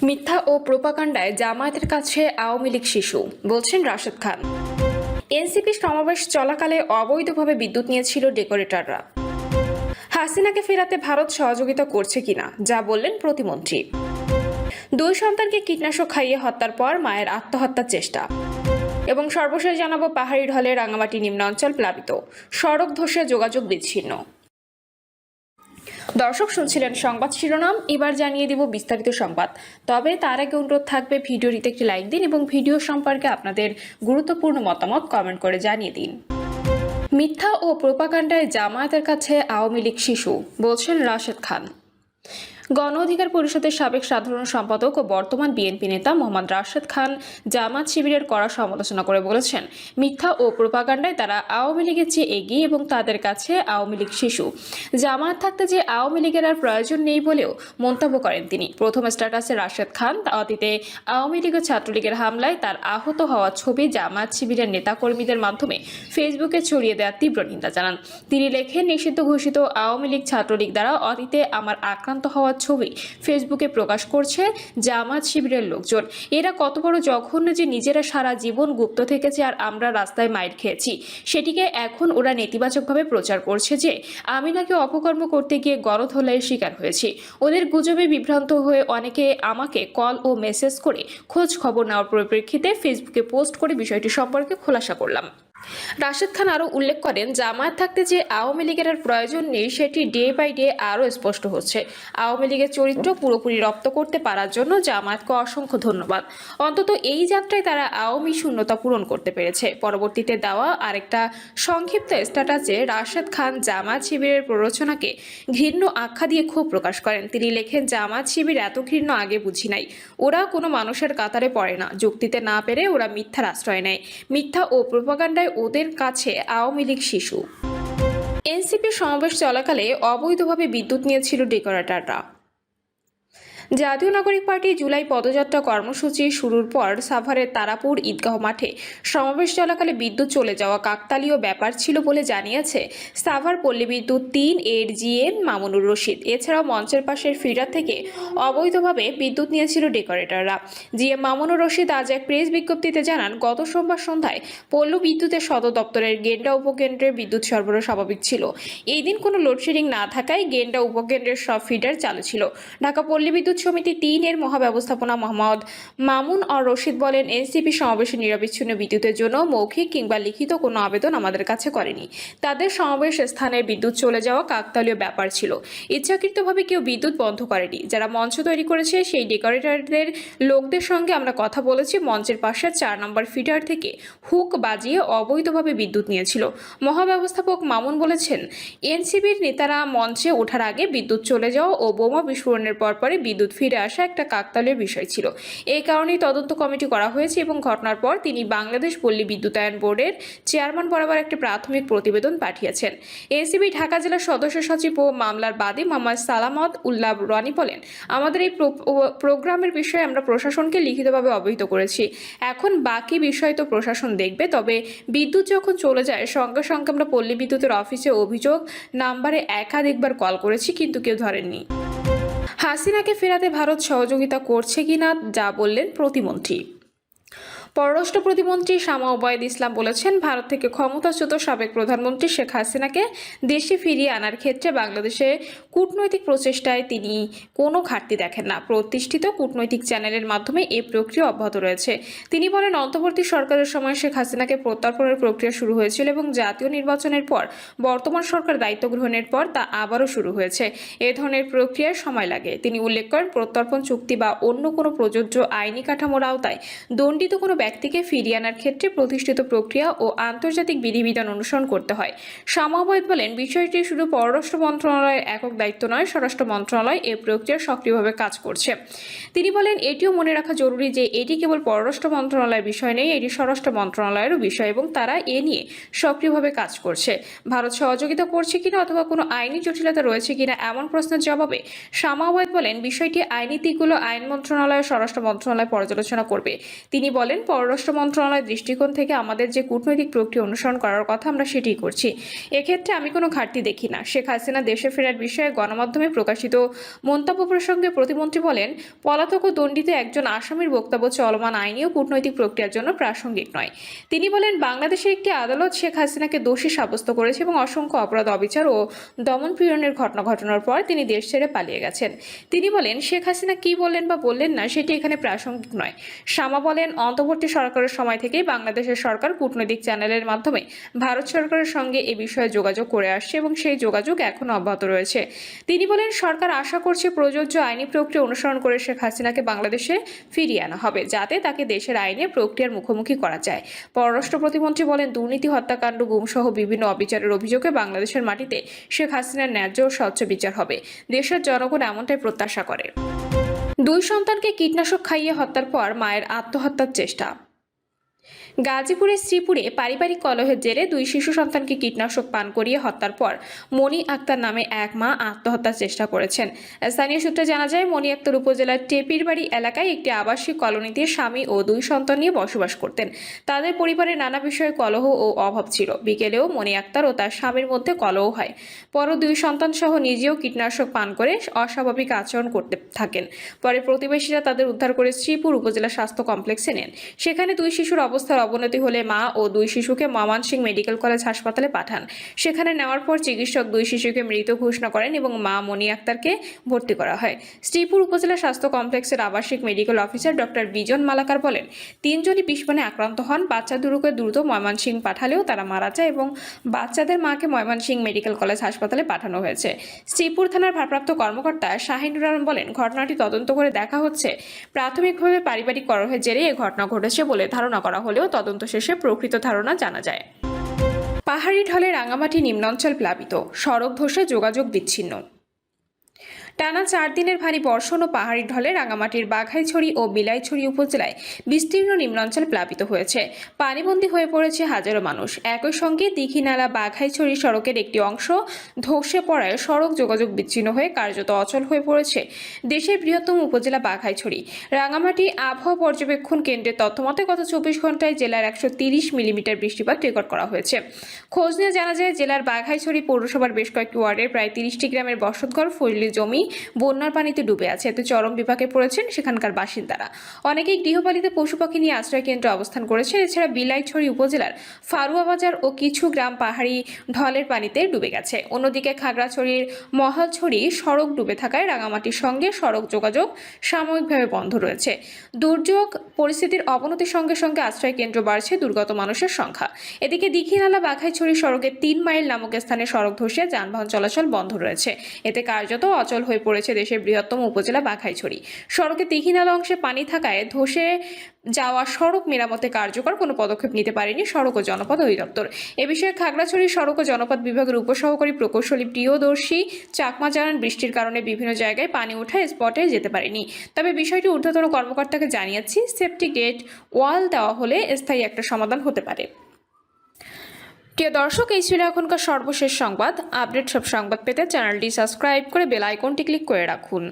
মিথ্যা ও প্রোপাগান্ডায় জামায়াতের কাছে আওয়ামী লীগ শিশু, বলছেন রাশেদ খান। এনসিপি সমাবেশ চলাকালে অবৈধভাবে বিদ্যুৎ নিয়েছিল ডেকোরেটররা। হাসিনাকে ফেরাতে ভারত সহযোগিতা করছে কিনা, যা বললেন প্রতিমন্ত্রী। দুই সন্তানকে কীটনাশক খাইয়ে হত্যার পর মায়ের আত্মহত্যার চেষ্টা। এবং সর্বশেষ জানাবো, পাহাড়ি ঢলে রাঙামাটি নিম্নাঞ্চল প্লাবিত, সড়ক ধসে যোগাযোগ বিচ্ছিন্ন। দর্শক, শুনছিলেন সংবাদ শিরোনাম, এবার জানিয়ে দিব বিস্তারিত সংবাদ। তবে তার আগে অনুরোধ থাকবে ভিডিওটিতে একটি লাইক দিন এবং ভিডিও সম্পর্কে আপনাদের গুরুত্বপূর্ণ মতামত কমেন্ট করে জানিয়ে দিন। মিথ্যা ও প্রোপাগান্ডায় জামায়াতের কাছে আওয়ামী লীগ শিশু, বলছেন রাশেদ খান। গণ অধিকার পরিষদের সাবেক সাধারণ সম্পাদক ও বর্তমান বিএনপি নেতা মোহাম্মদ রাশেদ খান জামায়াত শিবিরের কড়া সমালোচনা করে বলেছেন, মিথ্যা ও প্রোপাগান্ডায় তারা আওয়ামী লীগের চেয়ে এগিয়ে এবং তাদের কাছে আওয়ামী লীগ শিশু। জামায়াত থাকতে যে আওয়ামী লীগের আর প্রয়োজন নেই বলেও মন্তব্য করেন তিনি। প্রথম স্ট্যাটাসে রাশেদ খান অতীতে আওয়ামী লীগ ও ছাত্রলীগের হামলায় তার আহত হওয়ার ছবি জামায়াত শিবিরের নেতাকর্মীদের মাধ্যমে ফেসবুকে ছড়িয়ে দেওয়ার তীব্র নিন্দা জানান। তিনি লেখেন, নিষিদ্ধ ঘোষিত আওয়ামী লীগ ছাত্রলীগ দ্বারা অতীতে আমার আক্রান্ত হওয়ার ছবি ফেসবুকে প্রকাশ করছে জামায়াত শিবিরের লোকজন। এরা কত বড় জঘন্য যে নিজেরা সারা জীবন গুপ্ত থেকেছে আর আমরা রাস্তায় মাইর খেয়েছি, সেটিকে এখন ওরা নেতিবাচকভাবে প্রচার করছে যে আমি নাকি অপকর্ম করতে গিয়ে গণধোলাইয়ের শিকার হয়েছি। ওদের গুজবে বিভ্রান্ত হয়ে অনেকে আমাকে কল ও মেসেজ করে খোঁজ খবর নেওয়ার পরিপ্রেক্ষিতে ফেসবুকে পোস্ট করে বিষয়টি সম্পর্কে খোলাসা করলাম। রাশেদ খান আরও উল্লেখ করেন, জামায়াত থাকতে যে আওয়ামী লীগের আর প্রয়োজন নেই সেটি ডে বাই ডে আরও স্পষ্ট হচ্ছে। আওয়ামী লীগের চরিত্র পুরোপুরি রপ্ত করতে পারার জন্য জামায়াতকে অসংখ্য ধন্যবাদ। অন্তত এই যাত্রায় তারা আওয়ামী শূন্যতা পূরণ করতে পেরেছে। পরবর্তীতে দেওয়া আরেকটা সংক্ষিপ্ত স্ট্যাটাসে রাশেদ খান জামায়াত শিবিরের প্ররোচনাকে ঘৃণ্য আখ্যা দিয়ে ক্ষোভ প্রকাশ করেন। তিনি লেখেন, জামায়াত শিবির এত ঘৃণ্য আগে বুঝি নাই। ওরা কোনো মানুষের কাতারে পড়ে না, যুক্তিতে না পেরে ওরা মিথ্যার আশ্রয় নেয়। মিথ্যা ও প্রোপাগান্ডায় ওদের কাছে আওয়ামী লীগ শিশু। এনসিপি সমাবেশ চলাকালে অবৈধভাবে বিদ্যুৎ নিয়েছিল ডেকোরেটররা। জাতীয় নাগরিক পার্টি জুলাই পদযাত্রা কর্মসূচি শুরুর পর সাভারের তারাপুর ঈদগাহ মাঠে সমাবেশ চলাকালে বিদ্যুৎ চলে যাওয়া কাকতালীয় ব্যাপার ছিল বলে জানিয়েছে সাভার পল্লী বিদ্যুৎ ৩ এর জিএম মামুনুর রশিদ। এছাড়াও মঞ্চের পাশের ফিডার থেকে অবৈধভাবে বিদ্যুৎ নিয়েছিল ডেকোরেটররা। জিএম মামুনুর রশিদ আজ এক প্রেস বিজ্ঞপ্তিতে জানান, গত সোমবার সন্ধ্যায় পল্লী বিদ্যুতের সদর দপ্তরের গেন্ডা উপকেন্দ্রের বিদ্যুৎ সরবরাহ স্বাভাবিক ছিল। এই দিন কোনো লোডশেডিং না থাকায় গেন্ডা উপকেন্দ্রের সব ফিডার চালু ছিল। ঢাকা পল্লী বিদ্যুৎ সমিতি ৩ এর মহাব্যবস্থাপনা মোহাম্মদ মামুন আর রশিদ বলেন, এনসিপি সমাবেশে নিরবিচ্ছিন্ন বিদ্যুতের জন্য মৌখিক কিংবা লিখিত কোনো আবেদন আমাদের কাছে করেনি। তাদের সমাবেশ স্থানের বিদ্যুৎ চলে যাওয়া কাকতালীয় ব্যাপার ছিল। ইচ্ছাকৃতভাবে কেউ বিদ্যুৎ বন্ধ করেনি। যারা মঞ্চ তৈরি করেছে সেই ডেকোরেটরদের লোকদের সঙ্গে আমরা কথা বলেছি। মঞ্চের পাশে ৪ নম্বর ফিডার থেকে হুক বাজিয়ে অবৈধভাবে বিদ্যুৎ নিয়েছিল। মহাব্যবস্থাপক মামুন বলেছেন, এনসিপির নেতারা মঞ্চে ওঠার আগে বিদ্যুৎ চলে যাওয়া ও বোমা বিস্ফোরণের পরপরই বিদ্যুৎ ফিরে আসা একটা কাকতালীয় বিষয় ছিল। এই কারণেই তদন্ত কমিটি করা হয়েছে এবং ঘটনার পর তিনি বাংলাদেশ পল্লী বিদ্যুতায়ন বোর্ডের চেয়ারম্যান বরাবর একটি প্রাথমিক প্রতিবেদন পাঠিয়েছেন। এনসিপি ঢাকা জেলার সদস্য সচিব ও মামলার বাদী মোহাম্মদ সালামত উল্লাহ রানী বলেন, আমাদের এই প্রোগ্রামের বিষয়ে আমরা প্রশাসনকে লিখিতভাবে অবহিত করেছি। এখন বাকি বিষয় তো প্রশাসন দেখবে। তবে বিদ্যুৎ যখন চলে যায় সঙ্গে সঙ্গে আমরা পল্লী বিদ্যুতের অফিসে অভিযোগ নাম্বারে একাধিকবার কল করেছি, কিন্তু কেউ ধরেননি। হাসিনাকে ফেরাতে ভারত সহযোগিতা করছে কিনা, যা বললেন প্রতিমন্ত্রী। পররাষ্ট্র প্রতিমন্ত্রী শামা ওবায়দ ইসলাম বলেছেন, ভারত থেকে ক্ষমতাচ্যুত সাবেক প্রধানমন্ত্রী শেখ হাসিনাকে দেশে ফিরিয়ে আনার ক্ষেত্রে বাংলাদেশে কূটনৈতিক প্রচেষ্টায় তিনি কোনো ঘাটতি দেখেন না। প্রতিষ্ঠিত কূটনৈতিক চ্যানেলের মাধ্যমে এই প্রক্রিয়া অব্যাহত রয়েছে। তিনি বলেন, অন্তর্বর্তী সরকারের সময় শেখ হাসিনাকে প্রত্যর্পণের প্রক্রিয়া শুরু হয়েছিল এবং জাতীয় নির্বাচনের পর বর্তমান সরকার দায়িত্ব গ্রহণের পর তা আবারও শুরু হয়েছে। এ ধরনের প্রক্রিয়ায় সময় লাগে। তিনি উল্লেখ করেন, প্রত্যর্পণ চুক্তি বা অন্য কোনো প্রযোজ্য আইনি কাঠামোর আওতায় দণ্ডিত কোনো ব্যক্তিকে ফিরিয়ে আনার ক্ষেত্রে প্রতিষ্ঠিত প্রক্রিয়া ও আন্তর্জাতিক বিধিবিধান অনুসরণ করতে হয়। শামা ওবায়দ বলেন, বিষয়টি শুধু পররাষ্ট্র মন্ত্রণালয়ের একক দায়িত্ব নয়, স্বরাষ্ট্র মন্ত্রণালয় এই প্রক্রিয়া সক্রিয়ভাবে কাজ করছে। তিনি বলেন, এটিও মনে রাখা জরুরি যে এটি কেবল পররাষ্ট্র মন্ত্রণালয়ের বিষয় নেই, এটি স্বরাষ্ট্র মন্ত্রণালয়েরও বিষয় এবং তারা এ নিয়ে সক্রিয়ভাবে কাজ করছে। ভারত সহযোগিতা করছে কিনা অথবা কোনো আইনি জটিলতা রয়েছে কিনা এমন প্রশ্নের জবাবে শামা ওবায়দ বলেন, বিষয়টি আইনি দিকগুলো আইন মন্ত্রণালয়, স্বরাষ্ট্র মন্ত্রণালয় পর্যালোচনা করবে। তিনি বলেন, পররাষ্ট্র মন্ত্রণালয়ের দৃষ্টিকোণ থেকে আমাদের যে কূটনৈতিক প্রক্রিয়া অনুসরণ করার কথা আমরা সেটাই করছি। এক্ষেত্রে আমি কোনো ঘাটতি দেখি না। শেখ হাসিনা দেশে ফেরার বিষয়ে গণমাধ্যমে প্রকাশিত মন্তব্য প্রসঙ্গে প্রতিমন্ত্রী বলেন, পলাতক ও দণ্ডিত একজন আসামির বক্তব্য চলমান আইনি ও কূটনৈতিক প্রক্রিয়ার জন্য প্রাসঙ্গিক নয়। তিনি বলেন, বাংলাদেশের একটি আদালত শেখ হাসিনাকে দোষী সাব্যস্ত করেছে এবং অসংখ্য অপরাধ, অবিচার ও দমন পীড়নের ঘটনার পর তিনি দেশ ছেড়ে পালিয়ে গেছেন। তিনি বলেন, শেখ হাসিনা কি বললেন বা বললেন না সেটি এখানে প্রাসঙ্গিক নয়। শামা বলেন, অন্তর্বর্তী সরকারের সময় থেকেই বাংলাদেশের সরকার কূটনৈতিক চ্যানেলের মাধ্যমে ভারত সরকারের সঙ্গে এ বিষয়ে যোগাযোগ করে আসছে এবং সেই যোগাযোগ এখনো অব্যাহত রয়েছে। তিনি বলেন, সরকার আশা করছে প্রযোজ্য আইনি প্রক্রিয়া অনুসরণ করে শেখ হাসিনাকে বাংলাদেশে ফিরিয়ে আনা হবে, যাতে তাকে দেশের আইনের প্রক্রিয়ার মুখোমুখি করা যায়। পররাষ্ট্র প্রতিমন্ত্রী বলেন, দুর্নীতি, হত্যাকাণ্ড, গুমসহ বিভিন্ন অবিচারের অভিযোগে বাংলাদেশের মাটিতে শেখ হাসিনার ন্যায্য ও স্বচ্ছ বিচার হবে। দেশের জনগণ এমনটাই প্রত্যাশা করে। 2 সন্তানকে কীটনাশক খাইয়ে হত্যার পর মায়ের আত্মহত্যার চেষ্টা। গাজীপুরের শ্রীপুরে পারিবারিক কলহের জেরে 2 শিশু সন্তানকে কীটনাশক পান করিয়ে হত্যার পর মনি আক্তার নামে এক মা আত্মহত্যার চেষ্টা করেছেন। স্থানীয় সূত্রে জানা যায়, মনি আক্তার উপজেলার টেপিরবাড়ি এলাকায় একটি আবাসিক কলোনিতে স্বামী ও 2 সন্তান নিয়ে বসবাস করতেন। তাদের পরিবারে নানা বিষয়ে কলহ ও অভাব ছিল। বিকেলেও মনি আক্তার ও তার স্বামীর মধ্যে কলহ হয়। পরে 2 সন্তান সহ নিজেও কীটনাশক পান করে অস্বাভাবিক আচরণ করতে থাকেন। পরে প্রতিবেশীরা তাদের উদ্ধার করে শ্রীপুর উপজেলা স্বাস্থ্য কমপ্লেক্সে নেন। সেখানে 2 শিশুর অবস্থার অবনতি হলে মা ও 2 শিশুকে ময়মনসিংহ মেডিকেল কলেজ হাসপাতালে পাঠান। সেখানে নেওয়ার পর চিকিৎসক 2 শিশুকে মৃত ঘোষণা করেন এবং মা মনি আক্তারকে ভর্তি করা হয়। শ্রীপুর উপজেলা স্বাস্থ্য কমপ্লেক্সের আবাসিক মেডিকেল অফিসার ডক্টর বিজন মালাকার বলেন, 3 জনই বিষপানে আক্রান্ত হন। বাচ্চা দুটোকে দ্রুত ময়মনসিংহ পাঠালেও তারা মারা যায় এবং বাচ্চাদের মাকে ময়মনসিংহ মেডিকেল কলেজ হাসপাতালে পাঠানো হয়েছে। শ্রীপুর থানার ভারপ্রাপ্ত কর্মকর্তা শাহিনুর আলম বলেন, ঘটনাটি তদন্ত করে দেখা হচ্ছে। প্রাথমিকভাবে পারিবারিক কলহের জেরে এই ঘটনা ঘটেছে বলে ধারণা করা হলেও তদন্ত শেষে প্রকৃত ধারণা জানা যায়। পাহাড়ি ঢলে রাঙামাটি নিম্নাঞ্চল প্লাবিত, সড়ক ধসে যোগাযোগ বিচ্ছিন্ন। টানা 4 দিনের ভারী বর্ষণ ও পাহাড়ি ঢলে রাঙামাটির বাঘাইছড়ি ও বিলাইছড়ি উপজেলায় বিস্তীর্ণ নিম্নাঞ্চল প্লাবিত হয়েছে। পানিবন্দী হয়ে পড়েছে হাজারো মানুষ। একই সঙ্গে দীঘিনালা বাঘাইছড়ি সড়কের একটি অংশ ধসে পড়ায় সড়ক যোগাযোগ বিচ্ছিন্ন হয়ে কার্যত অচল হয়ে পড়েছে দেশের বৃহত্তম উপজেলা বাঘাইছড়ি। রাঙামাটি আবহাওয়া পর্যবেক্ষণ কেন্দ্রের তথ্যমতে গত 24 ঘন্টায় জেলার 130 মিলিমিটার বৃষ্টিপাত রেকর্ড করা হয়েছে। খোঁজ নিয়ে জানা যায়, জেলার বাঘাইছড়ি পৌরসভার বেশ কয়েকটি ওয়ার্ডের প্রায় 30টি গ্রামের বসতঘর, ফজলি জমি বন্যার পানিতে ডুবে আছে। এতে চরম বিপাকে পড়েছেন সেখানকার বাসিন্দারা। অনেকেই গৃহপালিত পশু পাখি নিয়ে আশ্রয় কেন্দ্রে অবস্থান করেছেন। এছাড়া বিলাইছড়ি উপজেলার ফারুয়া বাজার ও কিছু গ্রাম পাহাড়ি ঢলের পানিতে ডুবে গেছে। অন্যদিকে খাগড়াছড়ির মহালছড়ি সড়ক ডুবে থাকায় রাঙামাটির সঙ্গে সড়ক যোগাযোগ সাময়িকভাবে বন্ধ রয়েছে। দুর্যোগ পরিস্থিতির অবনতির সঙ্গে সঙ্গে আশ্রয় কেন্দ্র বাড়ছে দুর্গত মানুষের সংখ্যা। এদিকে দীঘিনালা বাঘাইছড়ি সড়কের 3 মাইল নামক স্থানে সড়ক ধসে যানবাহন চলাচল বন্ধ রয়েছে। এতে কার্যত অচল হয়ে পড়েছে দেশের বৃহত্তম উপজেলা বাঘাইছড়ি। সড়কে দীঘিনালা অংশে পানি থাকায় ধসে যাওয়া সড়ক মেরামতে কার্যকর কোনো পদক্ষেপ নিতে পারেনি সড়ক ও জনপথ অধিদপ্তর। এ বিষয়ে খাগড়াছড়ি সড়ক ও জনপথ বিভাগের উপসহকারী প্রকৌশলী প্রিয়দর্শী চাকমা জানান, বৃষ্টির কারণে বিভিন্ন জায়গায় পানি ওঠায় স্পটে যেতে পারেনি। তবে বিষয়টি ঊর্ধ্বতন কর্মকর্তাকে জানিয়েছি। সেফটি গেট ওয়াল দেওয়া হলে স্থায়ী একটা সমাধান হতে পারে। প্রিয় দর্শক, এই ছিল এখনকার সর্বশেষ সংবাদ। আপডেট সব সংবাদ পেতে চ্যানেলটি সাবস্ক্রাইব করে বেল আইকনটি ক্লিক করে রাখুন।